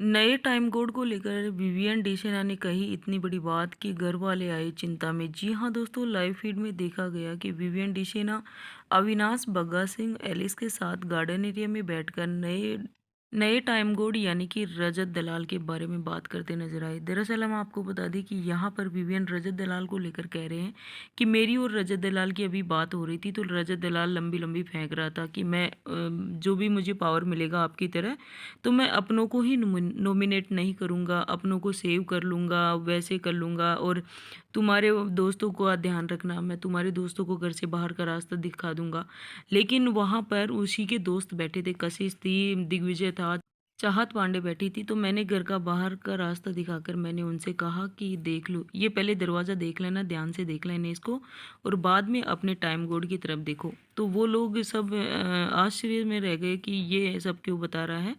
नए time code को लेकर विवियन डिशेना ने कही इतनी बड़ी बात कि घर वाले आए चिंता में। जी हाँ दोस्तों, लाइव फीड में देखा गया कि विवियन डिशेना अविनाश बग्गा सिंह एलिस के साथ गार्डन एरिया में बैठकर नए नए टाइम कोड यानी कि रजत दलाल के बारे में बात करते नजर आए। दरअसल हम आपको बता दें कि यहाँ पर विवियन रजत दलाल को लेकर कह रहे हैं कि मेरी और रजत दलाल की अभी बात हो रही थी, तो रजत दलाल लंबी लंबी फेंक रहा था कि मैं जो भी मुझे पावर मिलेगा आपकी तरह, तो मैं अपनों को ही नॉमिनेट नहीं करूँगा, अपनों को सेव कर लूँगा, वैसे कर लूँगा। और तुम्हारे दोस्तों को ध्यान रखना, मैं तुम्हारे दोस्तों को घर से बाहर का रास्ता दिखा दूँगा। लेकिन वहाँ पर उसी के दोस्त बैठे थे, कशिश थी, दिग्विजय था, चाहत पांडे बैठी थी। तो मैंने घर का बाहर का रास्ता दिखाकर मैंने उनसे कहा कि देख लो, ये पहले दरवाज़ा देख लेना, ध्यान से देख लेना इसको, और बाद में अपने टाइम कोड की तरफ देखो। तो वो लोग सब आश्चर्य में रह गए कि ये सब क्यों बता रहा है।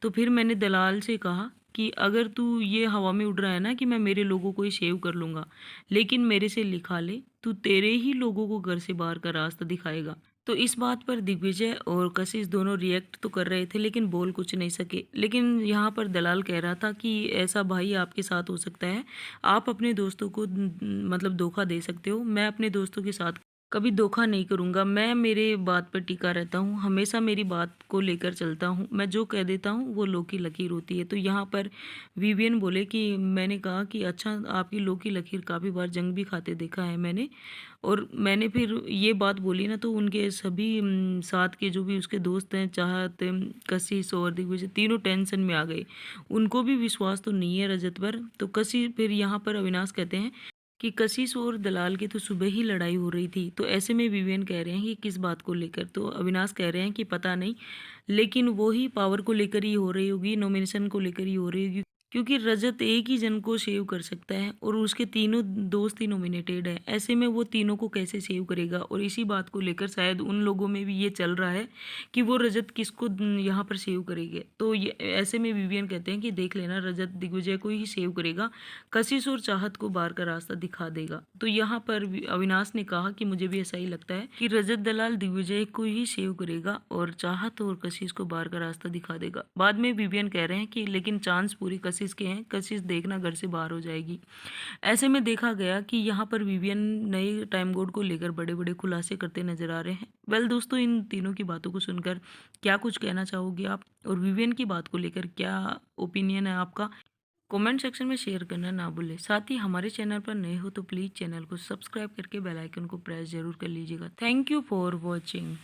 तो फिर मैंने दलाल से कहा कि अगर तू ये हवा में उड़ रहा है ना कि मैं मेरे लोगों को ही सेव कर लूँगा, लेकिन मेरे से लिखा ले, तू तेरे ही लोगों को घर से बाहर का रास्ता दिखाएगा। तो इस बात पर दिग्विजय और कशिश दोनों रिएक्ट तो कर रहे थे लेकिन बोल कुछ नहीं सके। लेकिन यहाँ पर दलाल कह रहा था कि ऐसा भाई आपके साथ हो सकता है, आप अपने दोस्तों को मतलब धोखा दे सकते हो, मैं अपने दोस्तों के साथ कभी धोखा नहीं करूँगा। मैं मेरे बात पर टिका रहता हूँ, हमेशा मेरी बात को लेकर चलता हूँ, मैं जो कह देता हूँ वो लो की लकीर होती है। तो यहाँ पर विवियन बोले कि मैंने कहा कि अच्छा, आपकी लो की लकीर काफ़ी बार जंग भी खाते देखा है मैंने। और मैंने फिर ये बात बोली ना, तो उनके सभी साथ के जो भी उसके दोस्त हैं, चाहत, कशिश और दिग्विजय, तीनों टेंशन में आ गए। उनको भी विश्वास तो नहीं है रजत पर। तो कशिश फिर यहाँ पर अविनाश कहते हैं कि कशिश और दलाल की तो सुबह ही लड़ाई हो रही थी। तो ऐसे में विवियन कह रहे हैं कि किस बात को लेकर। तो अविनाश कह रहे हैं कि पता नहीं, लेकिन वो ही पावर को लेकर ही हो रही होगी, नॉमिनेशन को लेकर ही हो रही होगी, क्योंकि रजत एक ही जन को सेव कर सकता है और उसके तीनों दोस्त ही नॉमिनेटेड है। ऐसे में वो तीनों को कैसे सेव करेगा। और इसी बात को लेकर शायद उन लोगों में भी ये चल रहा है कि वो रजत किसको यहाँ पर सेव करेंगे। तो ये ऐसे में विवियन कहते हैं कि देख लेना, रजत दिग्विजय को ही सेव करेगा, कशिश और चाहत को बाहर का रास्ता दिखा देगा। तो यहाँ पर अविनाश ने कहा कि मुझे भी ऐसा ही लगता है कि रजत दलाल दिग्विजय को ही सेव करेगा और चाहत और कशिश को बाहर का रास्ता दिखा देगा। बाद में विवियन कह रहे हैं कि लेकिन चांस पूरी कशिश के हैं, कशिश देखना घर से बाहर हो जाएगी। ऐसे में देखा गया कि यहाँ पर विवियन नए टाइम कोड को लेकर बड़े बड़े खुलासे करते नजर आ रहे हैं। वेल दोस्तों, इन तीनों की बातों को सुनकर क्या कुछ कहना चाहोगे आप, और विवियन की बात को लेकर क्या ओपिनियन है आपका, कमेंट सेक्शन में शेयर करना ना भूलें। साथ ही हमारे चैनल पर नए हो तो प्लीज़ चैनल को सब्सक्राइब करके बेल आइकन को प्रेस जरूर कर लीजिएगा। Thank you for watching.